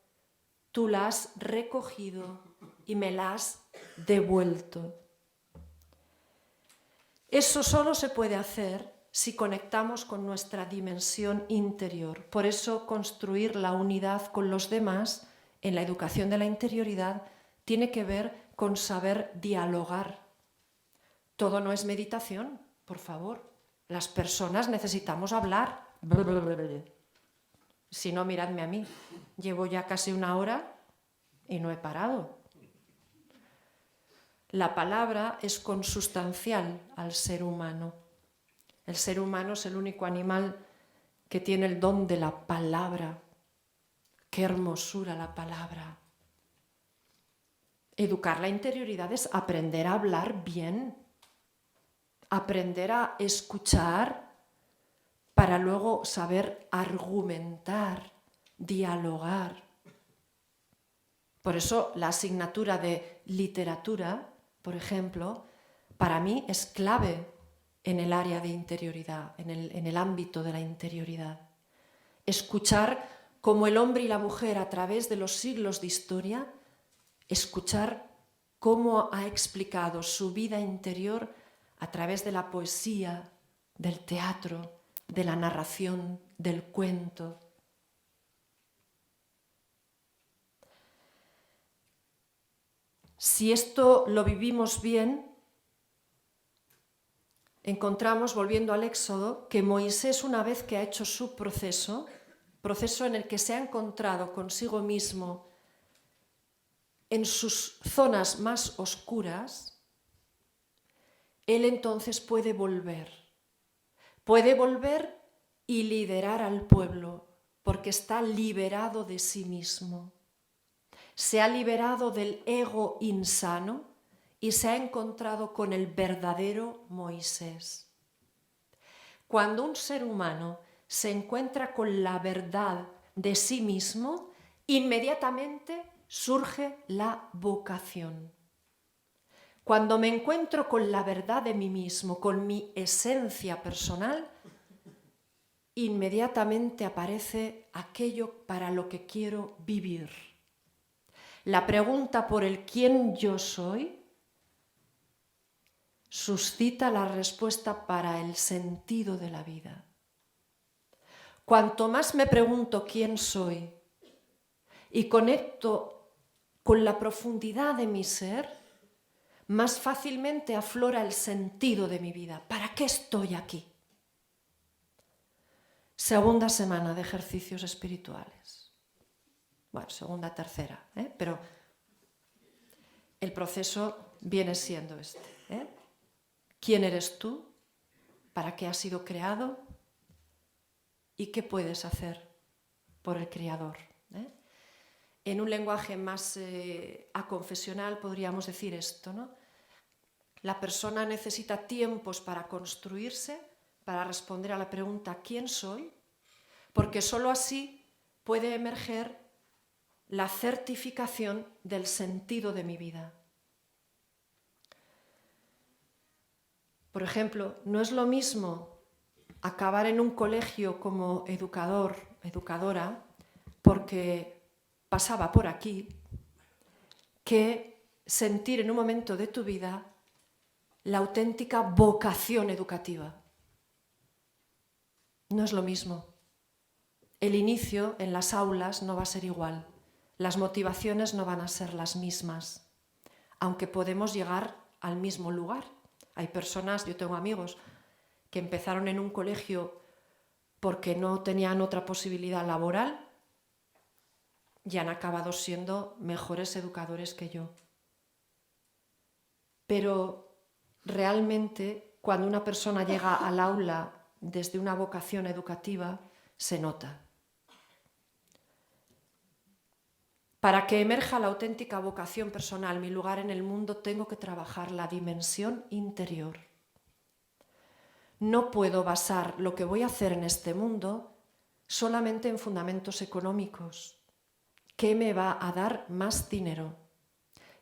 tú la has recogido y me la has devuelto. Eso solo se puede hacer si conectamos con nuestra dimensión interior. Por eso construir la unidad con los demás en la educación de la interioridad tiene que ver con saber dialogar. Todo no es meditación, por favor. Las personas necesitamos hablar. Si no, miradme a mí. Llevo ya casi 1 hora y no he parado. La palabra es consustancial al ser humano. El ser humano es el único animal que tiene el don de la palabra. ¡Qué hermosura la palabra! Educar la interioridad es aprender a hablar bien, aprender a escuchar para luego saber argumentar, dialogar. Por eso la asignatura de literatura, por ejemplo, para mí es clave en el área de interioridad, en el ámbito de la interioridad. Escuchar cómo el hombre y la mujer a través de los siglos de historia, escuchar cómo ha explicado su vida interior a través de la poesía, del teatro, de la narración, del cuento. Si esto lo vivimos bien, encontramos, volviendo al Éxodo, que Moisés, una vez que ha hecho su proceso en el que se ha encontrado consigo mismo en sus zonas más oscuras, él entonces puede volver y liderar al pueblo, porque está liberado de sí mismo. Se ha liberado del ego insano y se ha encontrado con el verdadero Moisés. Cuando un ser humano se encuentra con la verdad de sí mismo, inmediatamente surge la vocación. Cuando me encuentro con la verdad de mí mismo, con mi esencia personal, inmediatamente aparece aquello para lo que quiero vivir. La pregunta por el quién yo soy suscita la respuesta para el sentido de la vida. Cuanto más me pregunto quién soy y conecto con la profundidad de mi ser, más fácilmente aflora el sentido de mi vida. ¿Para qué estoy aquí? Segunda semana de ejercicios espirituales. Bueno, segunda, tercera, pero el proceso viene siendo este. ¿Quién eres tú? ¿Para qué has sido creado? ¿Y qué puedes hacer por el Creador? En un lenguaje más aconfesional podríamos decir esto, ¿no? La persona necesita tiempos para construirse, para responder a la pregunta ¿quién soy? Porque sólo así puede emerger la certificación del sentido de mi vida. Por ejemplo, no es lo mismo acabar en un colegio como educador, educadora, porque pasaba por aquí, que sentir en un momento de tu vida la auténtica vocación educativa. No es lo mismo. El inicio en las aulas no va a ser igual. Las motivaciones no van a ser las mismas, aunque podemos llegar al mismo lugar. Hay personas, yo tengo amigos, que empezaron en un colegio porque no tenían otra posibilidad laboral y han acabado siendo mejores educadores que yo. Pero realmente, cuando una persona llega al aula desde una vocación educativa, se nota. Para que emerja la auténtica vocación personal, mi lugar en el mundo, tengo que trabajar la dimensión interior. No puedo basar lo que voy a hacer en este mundo solamente en fundamentos económicos. ¿Qué me va a dar más dinero?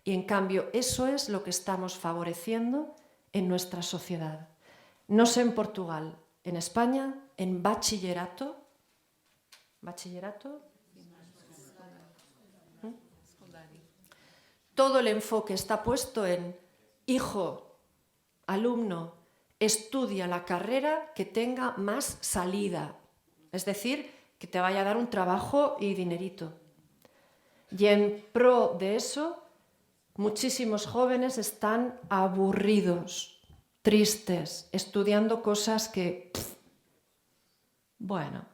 Y en cambio eso es lo que estamos favoreciendo en nuestra sociedad. No sé en Portugal, en España, en bachillerato, todo el enfoque está puesto en hijo, alumno, estudia la carrera que tenga más salida, es decir, que te vaya a dar un trabajo y dinerito. Y en pro de eso, muchísimos jóvenes están aburridos, tristes, estudiando cosas que, bueno,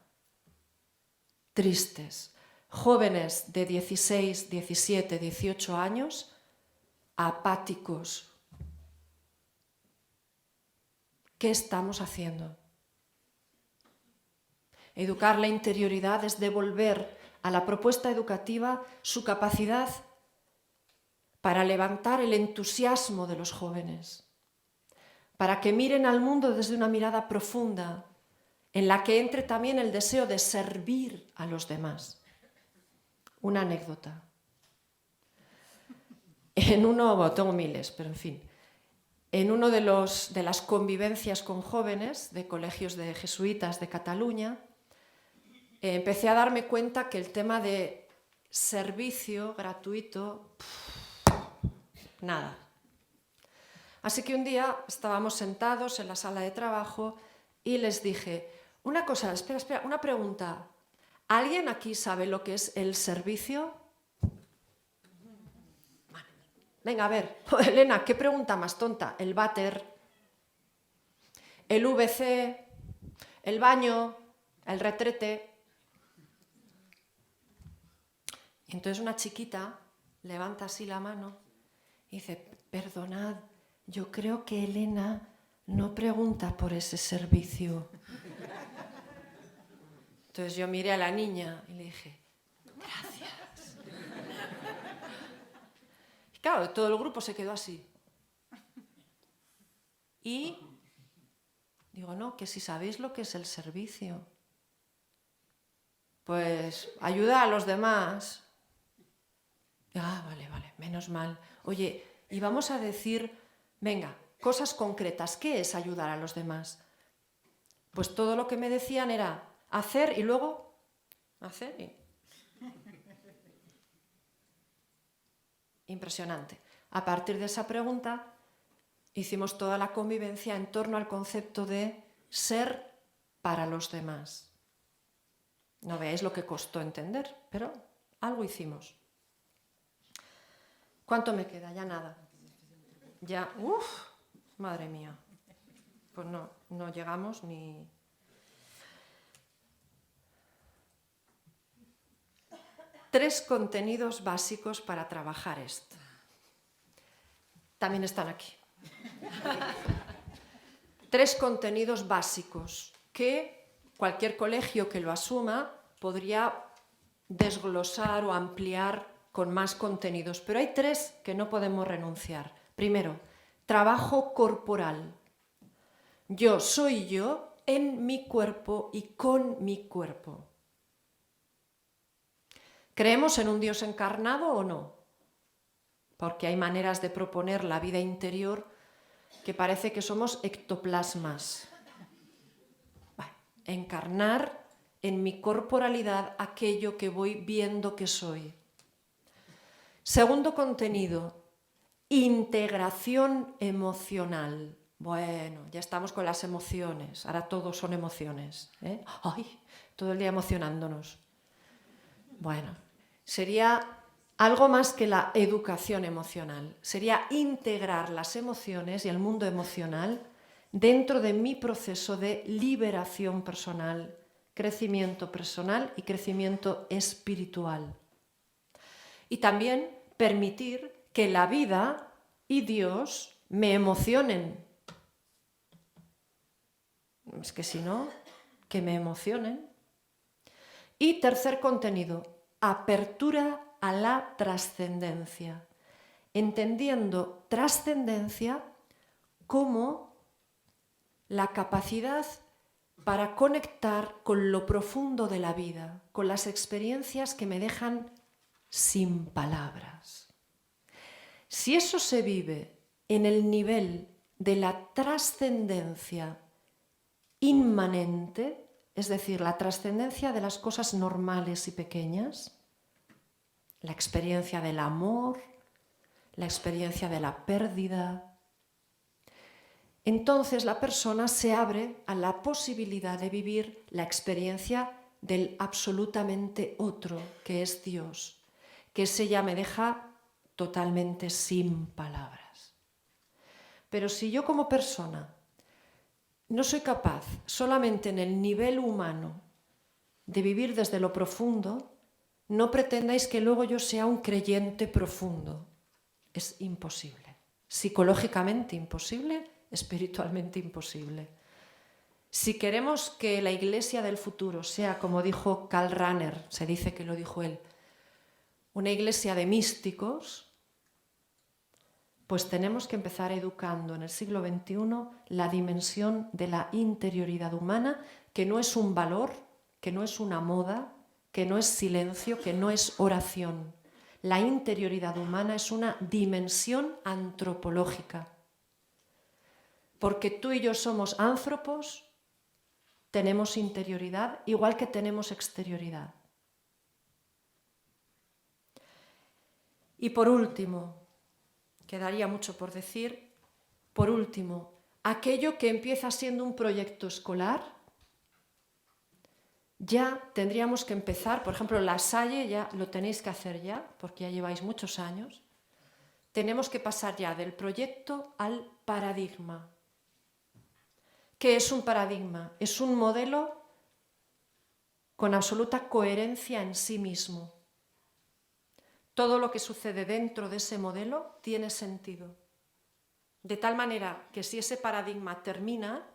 tristes. Jóvenes de 16, 17, 18 años, apáticos. ¿Qué estamos haciendo? Educar la interioridad es devolver a la propuesta educativa su capacidad para levantar el entusiasmo de los jóvenes, para que miren al mundo desde una mirada profunda, en la que entre también el deseo de servir a los demás. Una anécdota. Tengo miles, pero en fin. En uno de las convivencias con jóvenes de colegios de jesuitas de Cataluña, empecé a darme cuenta que el tema de servicio gratuito, nada. Así que un día estábamos sentados en la sala de trabajo y les dije, una cosa, espera, una pregunta. ¿Alguien aquí sabe lo que es el servicio? Venga, a ver, Elena, ¿qué pregunta más tonta? El váter, el VC, el baño, el retrete. Y entonces una chiquita levanta así la mano y dice, perdonad, yo creo que Elena no pregunta por ese servicio. Entonces yo miré a la niña y le dije, gracias. Y claro, todo el grupo se quedó así. Y digo, no, que si sabéis lo que es el servicio, pues ayuda a los demás. Vale, menos mal. Oye, y vamos a decir, venga, cosas concretas. ¿Qué es ayudar a los demás? Pues todo lo que me decían era hacer y luego hacer y... Impresionante. A partir de esa pregunta hicimos toda la convivencia en torno al concepto de ser para los demás. No veáis lo que costó entender, pero algo hicimos. ¿Cuánto me queda? Ya nada. Ya, madre mía. Pues no llegamos ni... Tres contenidos básicos para trabajar esto. También están aquí. Tres contenidos básicos que cualquier colegio que lo asuma podría desglosar o ampliar con más contenidos, pero hay tres que no podemos renunciar. Primero, trabajo corporal. Yo soy yo en mi cuerpo y con mi cuerpo. ¿Creemos en un Dios encarnado o no? Porque hay maneras de proponer la vida interior que parece que somos ectoplasmas. Encarnar en mi corporalidad aquello que voy viendo que soy. Segundo contenido, integración emocional. Bueno, ya estamos con las emociones, ahora todos son emociones. ¡Ay! Todo el día emocionándonos. Bueno, sería algo más que la educación emocional. Sería integrar las emociones y el mundo emocional dentro de mi proceso de liberación personal, crecimiento personal y crecimiento espiritual. Y también permitir que la vida y Dios me emocionen. Es que si no, que me emocionen. Y tercer contenido, apertura a la trascendencia. Entendiendo trascendencia como la capacidad para conectar con lo profundo de la vida, con las experiencias que me dejan sin palabras. Si eso se vive en el nivel de la trascendencia inmanente, es decir, la trascendencia de las cosas normales y pequeñas, la experiencia del amor, la experiencia de la pérdida, entonces la persona se abre a la posibilidad de vivir la experiencia del absolutamente otro, que es Dios, que ese ya me deja totalmente sin palabras. Pero si yo como persona no soy capaz solamente en el nivel humano de vivir desde lo profundo, no pretendáis que luego yo sea un creyente profundo. Es imposible. Psicológicamente imposible, espiritualmente imposible. Si queremos que la iglesia del futuro sea, como dijo Karl Rahner, se dice que lo dijo él, una iglesia de místicos, pues tenemos que empezar educando en el siglo XXI la dimensión de la interioridad humana, que no es un valor, que no es una moda, que no es silencio, que no es oración. La interioridad humana es una dimensión antropológica. Porque tú y yo somos ántropos, tenemos interioridad, igual que tenemos exterioridad. Y por último, quedaría mucho por decir, por último, aquello que empieza siendo un proyecto escolar, ya tendríamos que empezar, por ejemplo, la Salle ya lo tenéis que hacer ya, porque ya lleváis muchos años, tenemos que pasar ya del proyecto al paradigma. ¿Qué es un paradigma? Es un modelo con absoluta coherencia en sí mismo. Todo lo que sucede dentro de ese modelo tiene sentido. De tal manera que si ese paradigma termina,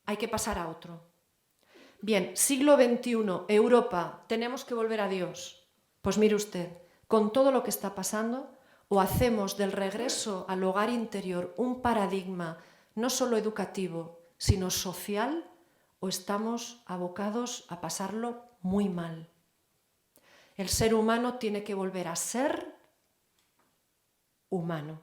hay que pasar a otro. Bien, siglo XXI, Europa, tenemos que volver a Dios. Pues mire usted, con todo lo que está pasando, o hacemos del regreso al hogar interior un paradigma no solo educativo, sino social, o estamos abocados a pasarlo muy mal. El ser humano tiene que volver a ser humano.